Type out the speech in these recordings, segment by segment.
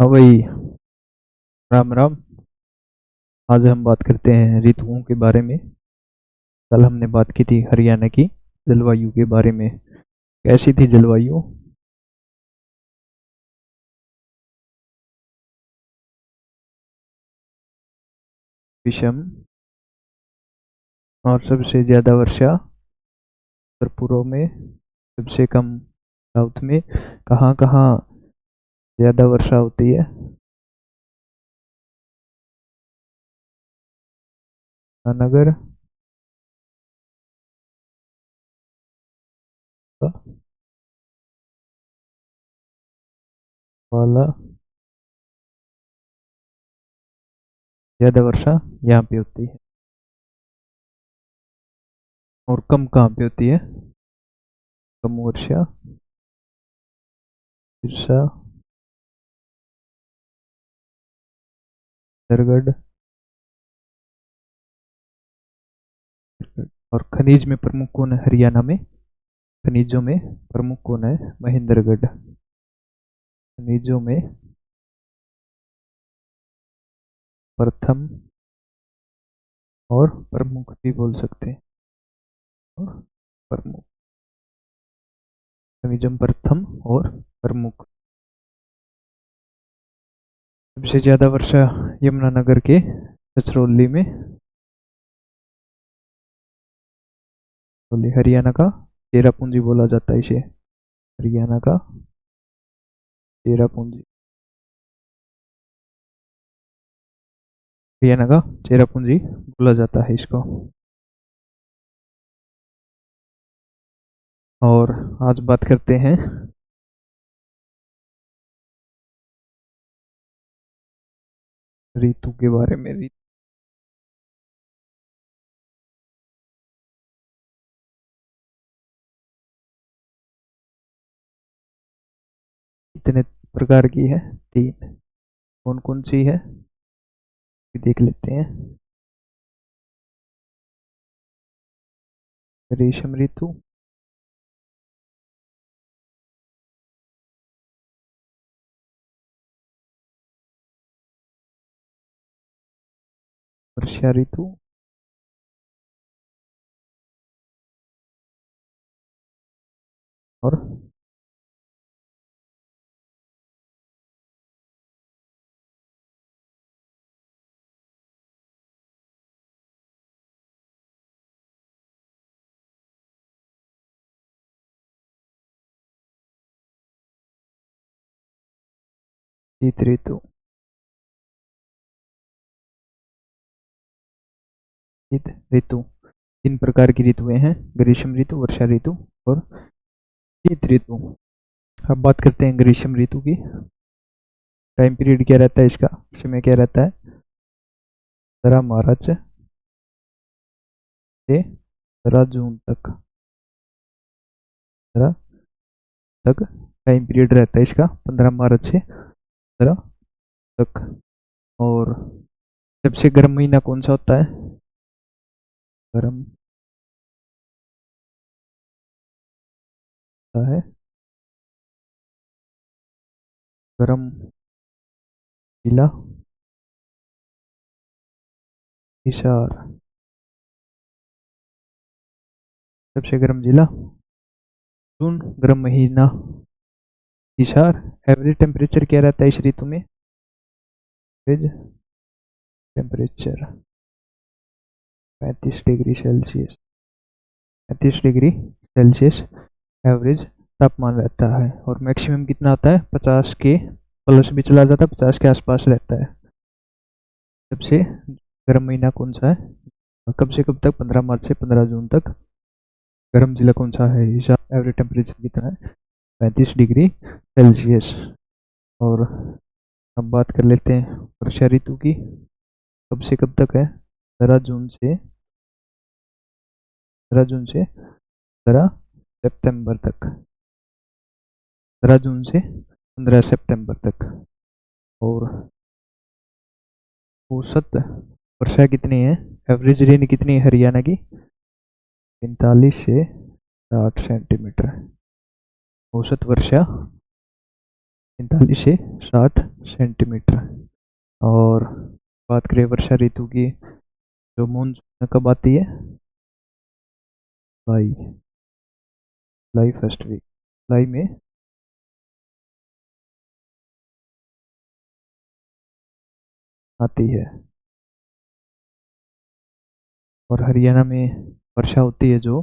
हाँ भाई। राम राम। आज हम बात करते हैं ऋतुओं के बारे में। कल हमने बात की थी हरियाणा की जलवायु के बारे में। कैसी थी जलवायु? विषम। और सबसे ज्यादा वर्षा उत्तर पूर्व में, सबसे कम साउथ में। कहाँ कहाँ ज्यादा वर्षा होती है? नगर वाला। ज्यादा वर्षा यहाँ पे होती है। और कम कहाँ पे होती है? कम वर्षा सिरसा, दरगढ़। और खनिज में प्रमुख कौन है हरियाणा में? खनिजों में प्रमुख कौन है? महेंद्रगढ़। खनिजों में प्रथम और प्रमुख भी बोल सकते हैं। और प्रमुख, खनिजम प्रथम और प्रमुख। सबसे ज्यादा वर्षा यमुनानगर के छछरौली में। हरियाणा का चेरापूंजी बोला जाता है इसे। हरियाणा का चेरापूंजी। हरियाणा का चेरापूंजी बोला जाता है इसको। और आज बात करते हैं ऋतु के बारे में। कितने प्रकार की है? तीन। कौन कौन सी है? देख लेते हैं। ग्रीष्म ऋतु, वर्षा ऋतु, और शीत ऋतु। शीत ऋतु। तीन प्रकार की ऋतुएं हैं: ग्रीष्म ऋतु, वर्षा ऋतु और शीत ऋतु। अब बात करते हैं ग्रीष्म ऋतु की। टाइम पीरियड क्या रहता है इसका? समय क्या रहता है? 15 मार्च से 15 जून तक। 15 तक टाइम पीरियड रहता है इसका, 15 मार्च से 15 तक। और सबसे गर्म महीना कौन सा होता है? गर्म होता है, गर्म जिला हिसार। सबसे गर्म जिला जून। गर्म महीना हिसार। एवरेज टेम्परेचर क्या रहता है इस ऋतु में? Average temperature 35 degree Celsius. 35 degree Celsius average तापमान रहता है। और मैक्सिमम कितना आता है? 50 के प्लस भी चला जाता है, 50 के आसपास रहता है। सबसे गर्म महीना कौन सा है? कब से कब तक? 15 मार्च से 15 जून तक। गर्म जिला कौन सा है? एवरेज टेम्परेचर कितना है? 35 डिग्री सेल्सियस। और अब बात कर लेते हैं वर्षा ऋतु की। कब से कब तक है? 15 जून से 15 सितंबर तक। 15 जून से 15 सितंबर तक। और औसत वर्षा कितनी है? एवरेज रेन कितनी है हरियाणा की? 45 से 60 सेंटीमीटर औसत वर्षा 45 से 60 सेंटीमीटर। और बात करें वर्षा ऋतु की, जो मानसून कब आती है? जुलाई, जुलाई फर्स्ट वीक, जुलाई में आती है। और हरियाणा में वर्षा होती है, जो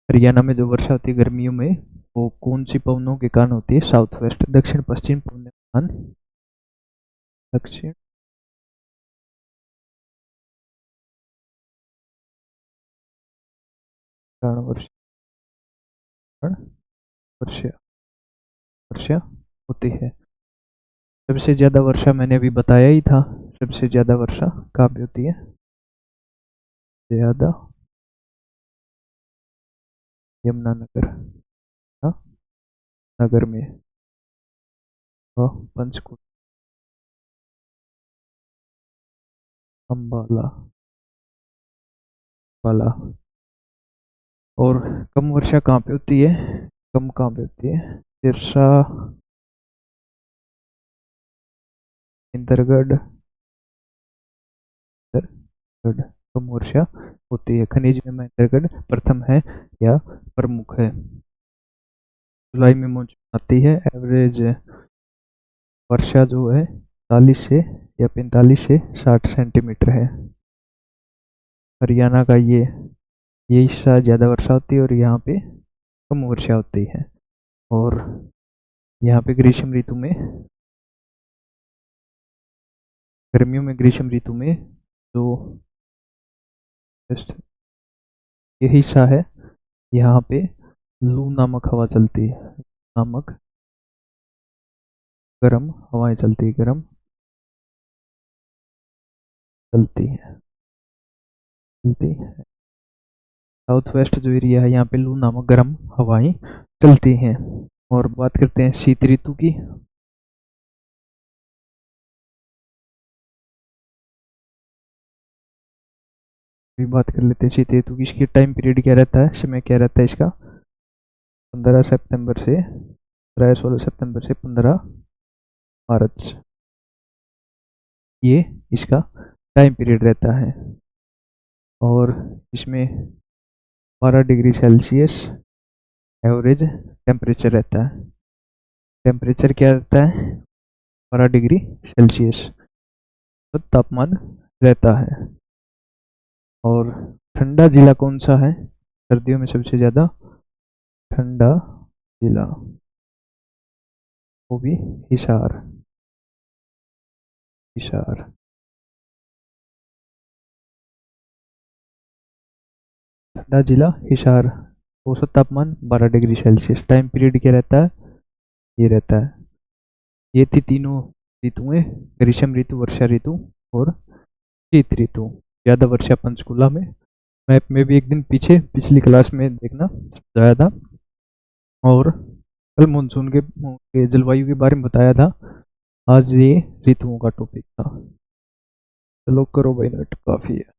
हरियाणा में जो वर्षा होती है गर्मियों में, वो कौन सी पवनों के कारण होती है? साउथ वेस्ट, दक्षिण पश्चिम पवनों के कारण, दक्षिण कारण वर्षा, वर्षा वर्षा होती है। सबसे ज्यादा वर्षा मैंने अभी बताया ही था, सबसे ज्यादा वर्षा कहाँ पे होती है? ज्यादा यमुनानगर, हाँ, नगर में, और पंचकुला, अम्बाला, वाला। और कम वर्षा कहाँ पे होती है? कम कहाँ पे होती है? सिरसा, इंदरगढ़, इंदरगढ़ कम वर्षा होती है। खनिज में इंदरगढ़ प्रथम है या प्रमुख है। जुलाई में मानसून आती है। एवरेज वर्षा जो है 40 से या 45 से 60 सेंटीमीटर है। हरियाणा का ये हिस्सा ज़्यादा वर्षा होती है और यहाँ पे कम वर्षा होती है। और यहाँ पे ग्रीष्म ऋतु में, गर्मियों में ग्रीष्म ऋतु में जो ये हिस्सा है, यहाँ पे लू नामक हवा चलती है, नामक गर्म हवाएं चलती है, गर्म चलती है, चलती है। साउथ वेस्ट जो एरिया है, यहाँ पे लू नामक गर्म हवाएं चलती हैं। और बात करते हैं शीत ऋतु की। भी बात कर लेते हैं शीत ऋतु की। इसकी टाइम पीरियड क्या रहता है, समय क्या रहता है इसका? 15 सितंबर से 16 सितंबर से 15 मार्च, ये इसका टाइम पीरियड रहता है। और इसमें 12 डिग्री सेल्सियस एवरेज टेम्परेचर रहता है। टेम्परेचर क्या रहता है? 12 डिग्री सेल्सियस तो तापमान रहता है। और ठंडा जिला कौन सा है सर्दियों में सबसे ज़्यादा? ठंडा जिला, वो भी हिसार, हिसार। ठंडा जिला हिसार। औसत तापमान 12 डिग्री सेल्सियस। टाइम पीरियड क्या रहता है? ये रहता है। ये थी तीनों ऋतुएं, ग्रीष्म ऋतु, वर्षा ऋतु और शीत ऋतु। ज़्यादा वर्षा पंचकुला में, मैप में भी एक दिन पीछे पिछली क्लास में देखना समझाया था। और कल मानसून के जलवायु के बारे में बताया था। आज ये ऋतुओं का टॉपिक था। चलो करो भाई, नेट काफ़ी है।